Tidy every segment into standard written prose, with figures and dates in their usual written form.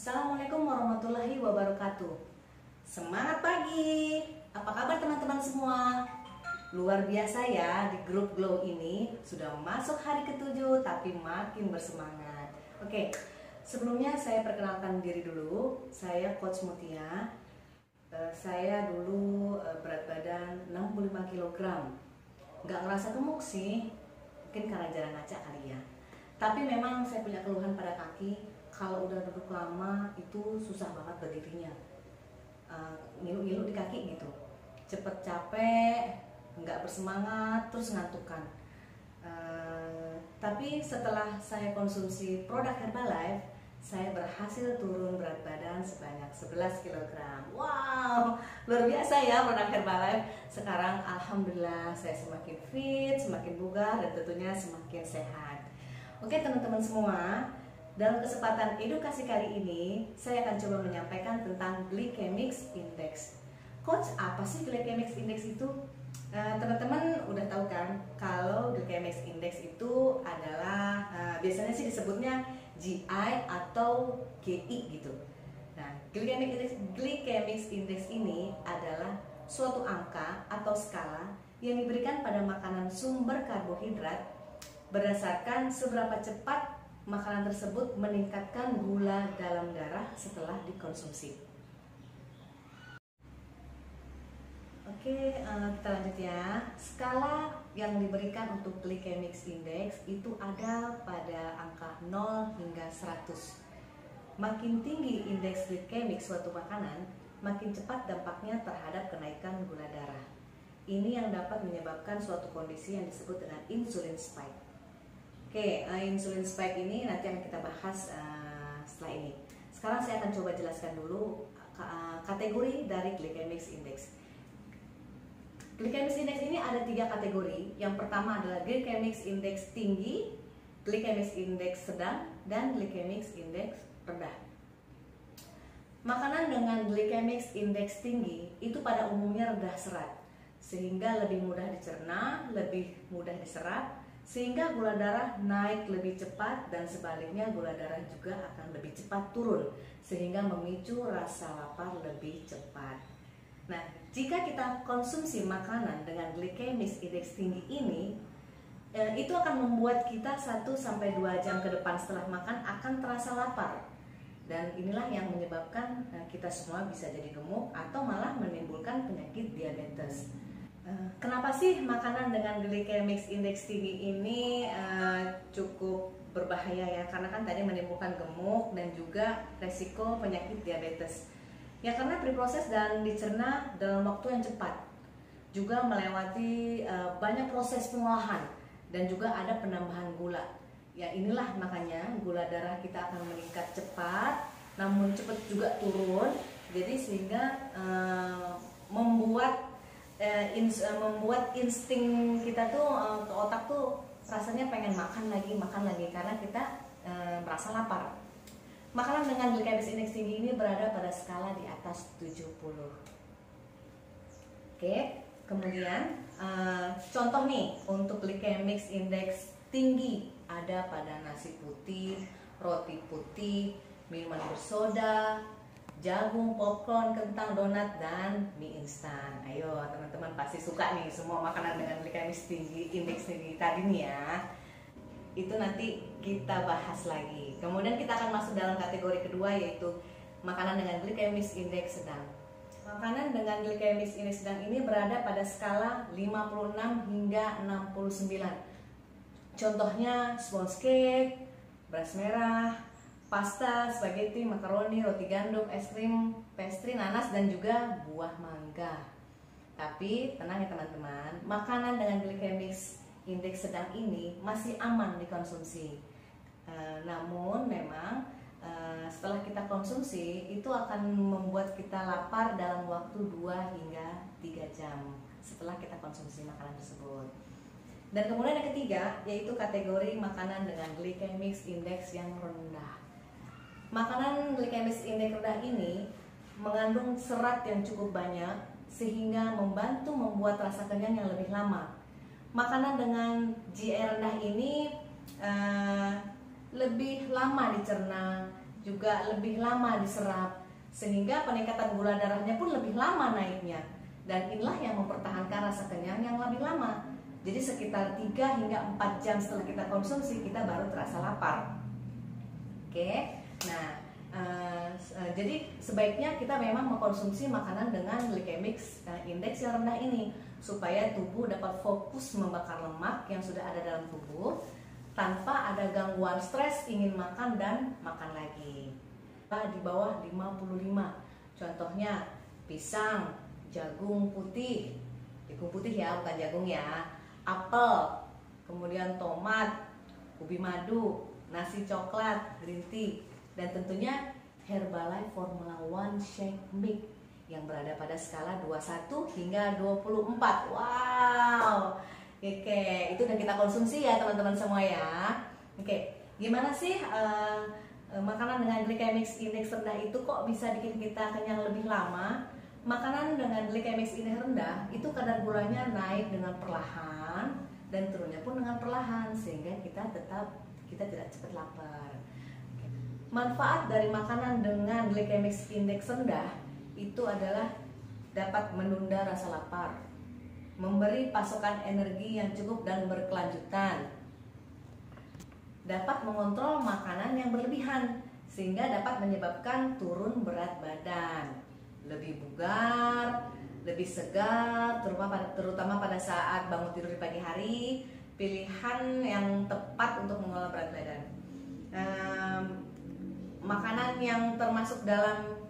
Assalamualaikum warahmatullahi wabarakatuh. Semangat pagi. Apa kabar teman-teman semua? Luar biasa ya, di grup Glow ini sudah masuk hari ke-7 tapi makin bersemangat. Oke, sebelumnya saya perkenalkan diri dulu. Saya Coach Mutia. Saya dulu berat badan 65 kg. Nggak ngerasa gemuk sih, mungkin karena jarang ngaca kali ya. Tapi memang saya punya keluhan pada kaki. Kalau udah duduk lama itu susah banget berdirinya, ngilu-ngilu di kaki gitu, cepet capek, nggak bersemangat, terus ngantukan. Tapi setelah saya konsumsi produk Herbalife, saya berhasil turun berat badan sebanyak 11 kg. Wow, luar biasa ya produk Herbalife. Sekarang alhamdulillah saya semakin fit, semakin bugar, dan tentunya semakin sehat. Oke teman-teman semua, dalam kesempatan edukasi kali ini, saya akan coba menyampaikan tentang glycemic index. Coach, apa sih glycemic index itu? Teman-teman udah tahu kan, kalau glycemic index itu adalah biasanya sih disebutnya GI atau GI gitu. Nah, glycemic index ini adalah suatu angka atau skala yang diberikan pada makanan sumber karbohidrat berdasarkan seberapa cepat makanan tersebut meningkatkan gula dalam darah setelah dikonsumsi. Oke, kita lanjut ya. Skala yang diberikan untuk glycemic index itu ada pada angka 0 hingga 100. Makin tinggi indeks glikemik suatu makanan, makin cepat dampaknya terhadap kenaikan gula darah. Ini yang dapat menyebabkan suatu kondisi yang disebut dengan insulin spike. Oke, insulin spike ini nanti akan kita bahas setelah ini. Sekarang saya akan coba jelaskan dulu kategori dari glycemic index. Glycemic index ini ada 3 kategori. Yang pertama adalah glycemic index tinggi, glycemic index sedang, dan glycemic index rendah. Makanan dengan glycemic index tinggi itu pada umumnya rendah serat, sehingga lebih mudah dicerna, lebih mudah diserap, sehingga gula darah naik lebih cepat, dan sebaliknya gula darah juga akan lebih cepat turun, sehingga memicu rasa lapar lebih cepat. Nah, jika kita konsumsi makanan dengan glycemic index tinggi ini, itu akan membuat kita 1-2 jam ke depan setelah makan akan terasa lapar. Dan inilah yang menyebabkan kita semua bisa jadi gemuk atau malah menimbulkan penyakit diabetes. Kenapa sih makanan dengan glycemic index tinggi ini cukup berbahaya ya? Karena kan tadi menimbulkan gemuk dan juga resiko penyakit diabetes. Ya karena diproses dan dicerna dalam waktu yang cepat, juga melewati banyak proses pengolahan dan juga ada penambahan gula. Ya inilah makanya gula darah kita akan meningkat cepat, namun cepat juga turun. Jadi sehingga membuat insting kita tuh ke otak tuh rasanya pengen makan lagi karena kita merasa lapar. Makanan dengan glycemic index tinggi ini berada pada skala di atas 70. Oke, kemudian contoh nih untuk glycemic index tinggi ada pada nasi putih, roti putih, minuman bersoda, jagung, popcorn, kentang, donat, dan mie instan. Ayo teman-teman pasti suka nih semua makanan dengan glycemic tinggi, indeks tinggi tadi nih ya. Itu nanti kita bahas lagi. Kemudian kita akan masuk dalam kategori kedua, yaitu makanan dengan glycemic index sedang. Makanan dengan glycemic index sedang ini berada pada skala 56 hingga 69. Contohnya sponge cake, beras merah, pasta, spaghetti, makaroni, roti gandum, es krim, pastry, nanas, dan juga buah mangga. Tapi tenang ya teman-teman, makanan dengan glycemic index sedang ini masih aman dikonsumsi. Namun memang setelah kita konsumsi itu akan membuat kita lapar dalam waktu 2 hingga 3 jam setelah kita konsumsi makanan tersebut. Dan kemudian yang ketiga yaitu kategori makanan dengan glycemic index yang rendah. Makanan glycemic index rendah ini mengandung serat yang cukup banyak sehingga membantu membuat rasa kenyang yang lebih lama. Makanan dengan GI rendah ini lebih lama dicerna, juga lebih lama diserap, sehingga peningkatan gula darahnya pun lebih lama naiknya. Dan inilah yang mempertahankan rasa kenyang yang lebih lama. Jadi sekitar 3 hingga 4 jam setelah kita konsumsi, kita baru terasa lapar. Oke, nah jadi sebaiknya kita memang mengkonsumsi makanan dengan glycemic index yang rendah ini, supaya tubuh dapat fokus membakar lemak yang sudah ada dalam tubuh tanpa ada gangguan stres ingin makan dan makan lagi. Di bawah 55, contohnya pisang, jagung putih ya, bukan jagung ya, apel, kemudian tomat, ubi madu, nasi coklat, green tea, dan tentunya Herbalife Formula One Shake Mix yang berada pada skala 21 hingga 24. Wow. Oke, itu udah kita konsumsi ya teman-teman semua ya. Oke, gimana sih makanan dengan glycemic index rendah itu kok bisa bikin kita kenyang lebih lama? Makanan dengan glycemic index rendah itu kadar gulanya naik dengan perlahan dan turunnya pun dengan perlahan, sehingga kita tidak cepat lapar. Manfaat dari makanan dengan glycemic index rendah itu adalah dapat menunda rasa lapar, memberi pasokan energi yang cukup dan berkelanjutan, dapat mengontrol makanan yang berlebihan sehingga dapat menyebabkan turun berat badan, lebih bugar, lebih segar, terutama pada saat bangun tidur di pagi hari. Pilihan yang tepat untuk mengelola berat badan. Makanan yang termasuk dalam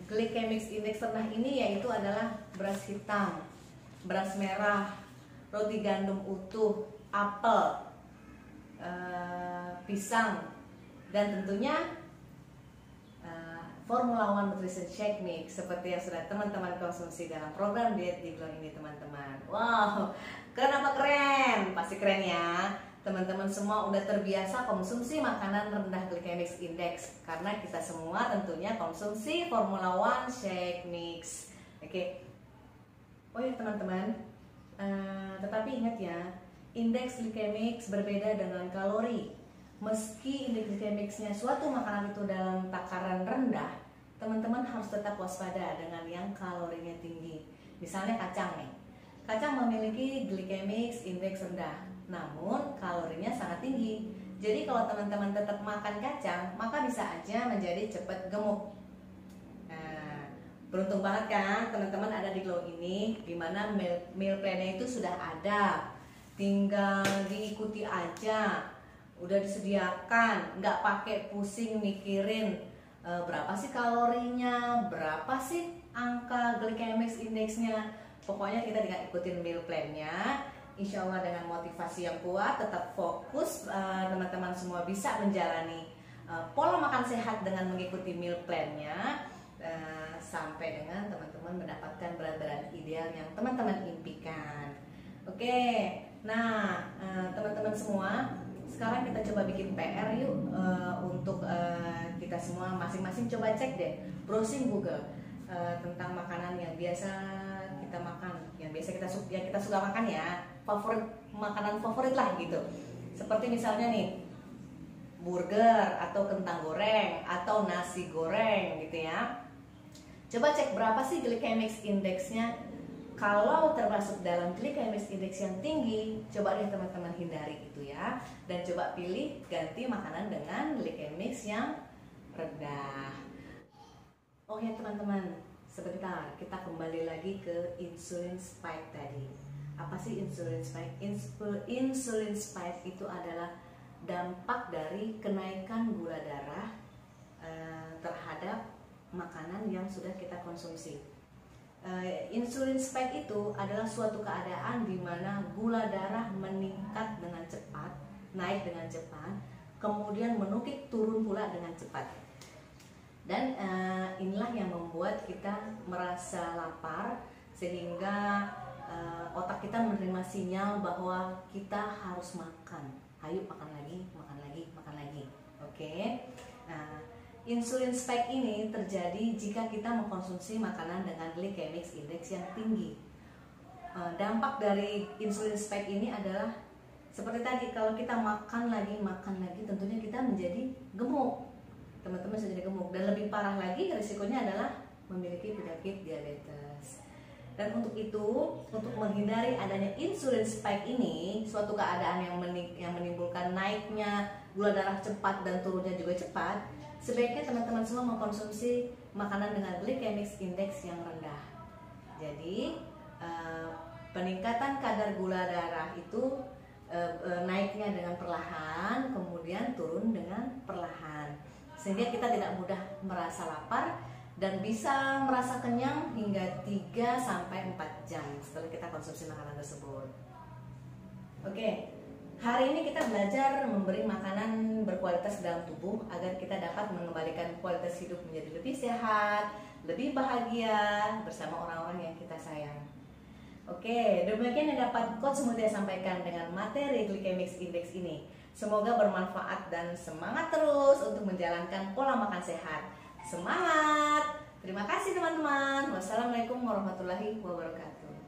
glycemic index rendah ini yaitu adalah beras hitam, beras merah, roti gandum utuh, apel, pisang, dan tentunya Formula One Nutrition Shake Mix seperti yang sudah teman-teman konsumsi dalam program diet di Glow ini teman-teman. Wow, keren apa keren? Pasti keren ya. Teman-teman semua udah terbiasa konsumsi makanan rendah glycemic index karena kita semua tentunya konsumsi Formula One Shake Mix. Oke. Oh ya teman-teman, tetapi ingat ya, indeks glikemik berbeda dengan kalori. Meski indeks glikemiknya suatu makanan itu dalam takaran rendah, teman-teman harus tetap waspada dengan yang kalorinya tinggi. Misalnya kacang nih. Kacang memiliki glycemic index rendah, namun kalorinya sangat tinggi. Jadi kalau teman-teman tetap makan kacang, maka bisa aja menjadi cepat gemuk. Nah, beruntung banget kan teman-teman ada di Glow ini, dimana meal plan-nya itu sudah ada, tinggal diikuti aja, udah disediakan, nggak pakai pusing mikirin berapa sih kalorinya, berapa sih angka glycemic indexnya. Pokoknya kita tinggal ikutin meal plan-nya. Insya Allah dengan motivasi yang kuat, tetap fokus, teman-teman semua bisa menjalani pola makan sehat dengan mengikuti meal plan-nya, sampai dengan teman-teman mendapatkan berat badan ideal yang teman-teman impikan. Oke, nah teman-teman semua, sekarang kita coba bikin PR yuk, untuk kita semua masing-masing coba cek deh, browsing Google tentang makanan yang biasa kita makan, yang biasa kita suka makan ya, makanan favorit lah gitu. Seperti misalnya nih burger atau kentang goreng atau nasi goreng gitu ya. Coba cek berapa sih glycemic indexnya. Kalau termasuk dalam glycemic index yang tinggi, coba deh teman-teman hindari itu ya, dan coba pilih ganti makanan dengan glycemic yang rendah. Oh ya teman-teman, sebentar kita kembali lagi ke insulin spike tadi. Apa sih insulin spike? Insulin spike itu adalah dampak dari kenaikan gula darah terhadap makanan yang sudah kita konsumsi. Insulin spike itu adalah suatu keadaan di mana gula darah meningkat dengan cepat, naik dengan cepat, kemudian menukik turun pula dengan cepat. Dan inilah yang membuat kita merasa lapar, sehingga otak kita menerima sinyal bahwa kita harus makan. Ayo makan lagi, makan lagi, makan lagi. Oke. Nah, insulin spike ini terjadi jika kita mengkonsumsi makanan dengan glycemic index yang tinggi. Dampak dari insulin spike ini adalah seperti tadi, kalau kita makan lagi, tentunya kita menjadi gemuk. teman-teman bisa jadi gemuk. Dan lebih parah lagi risikonya adalah memiliki penyakit diabetes. Dan untuk itu, untuk menghindari adanya insulin spike ini, suatu keadaan yang menimbulkan naiknya gula darah cepat dan turunnya juga cepat, sebaiknya teman-teman semua mengkonsumsi makanan dengan glycemic index yang rendah. Jadi peningkatan kadar gula darah itu naiknya dengan perlahan, kemudian turun dengan perlahan, sehingga kita tidak mudah merasa lapar dan bisa merasa kenyang hingga 3-4 jam setelah kita konsumsi makanan tersebut. Oke, hari ini kita belajar memberi makanan berkualitas dalam tubuh agar kita dapat mengembalikan kualitas hidup menjadi lebih sehat, lebih bahagia bersama orang-orang yang kita sayang. Oke, demikian yang dapat Coach Mutia sampaikan dengan materi glycemic index ini. Semoga bermanfaat dan semangat terus untuk menjalankan pola makan sehat. Semangat! Terima kasih teman-teman. Wassalamualaikum warahmatullahi wabarakatuh.